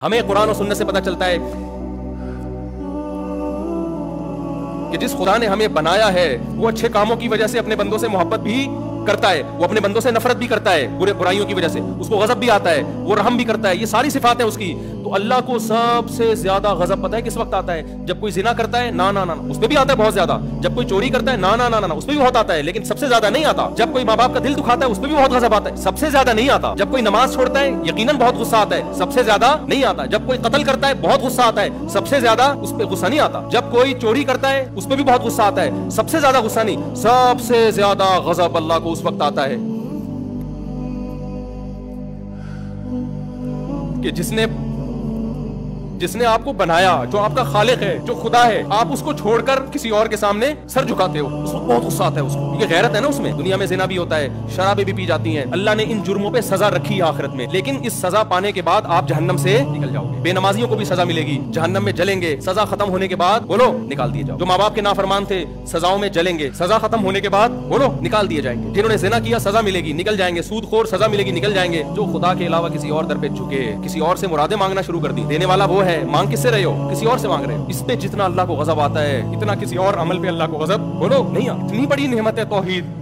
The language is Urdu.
ہمیں قرآن و سنت سے پتہ چلتا ہے کہ جس خدا نے ہمیں بنایا ہے وہ اچھے کاموں کی وجہ سے اپنے بندوں سے محبت بھی کرتا ہے، وہ اپنے بندوں سے نفرت بھی کرتا ہے، برائیوں کی وجہ سے اس کو غضب بھی آتا ہے، وہ رحم بھی کرتا ہے، یہ ساری صفات ہیں اس کی۔ تو اللہ کو سب سے زیادہ غضب پتہ ہے کس وقت آتا ہے؟ جب کوئی زنا کرتا ہے، نا اس پہ بھی آتا ہے بہت زیادہ۔ جب کوئی چوری کرتا ہے، نا اس پہ بھی بہت آتا ہے، لیکن سب سے زیادہ نہیں آتا۔ جب کوئی ماں باپ کا دل دکھاتا ہے اس پہ بھی بہت غضب آتا ہے، سب سے زیادہ نہیں آتا۔ جب کوئی نماز چھوڑتا ہے یقیناً بہت غصہ آتا ہے، سب سے زیادہ نہیں آتا۔ جب کوئی قتل کرتا ہے بہت غصہ آتا ہے، سب سے زیادہ اس پہ غصہ نہیں آتا۔ جب کوئی چوری کرتا ہے اس پہ بھی بہت غصہ آتا ہے، سب سے زیادہ غصہ نہیں، سب سے زیادہ غضب اللہ کو اس وقت آتا ہے کہ جس نے آپ کو بنایا، جو آپ کا خالق ہے، جو خدا ہے، آپ اس کو چھوڑ کر کسی اور کے سامنے سر جھکاتے ہو، اس وقت بہت غصہ آتا ہے اس کو۔ یہ غیرت ہے نا اس میں۔ دنیا میں زنا بھی ہوتا ہے، شرابیں بھی پی جاتی ہیں، اللہ نے ان جرموں پہ سزا رکھی ہے آخرت میں، لیکن اس سزا پانے کے بعد آپ جہنم سے نکل جاؤ گے۔ بے نمازیوں کو بھی سزا ملے گی، جہنم میں جلیں گے، سزا ختم ہونے کے بعد بولو نکال دیے جاؤ۔ جو ماں باپ کے نافرمان تھے سزاؤں میں جلیں گے، سزا ختم ہونے کے بعد بولو نکال دیے جائیں گے۔ جنہوں نے زنا کیا سزا ملے گی، نکل جائیں گے۔ سود خور سزا ملے گی، نکل جائیں گے۔ جو خدا کے علاوہ کسی اور در پہ جھکے، کسی اور سے مرادیں مانگنا شروع کر دی، دینے والا وہ ہے، مانگ کس سے رہے ہو؟ کسی اور سے مانگ رہے ہو۔ اس پہ جتنا اللہ کو غضب آتا ہے اتنا کسی اور عمل پہ اللہ کو غضب بولو نہیں آتا۔ اتنی بڑی نعمت ہے توحید۔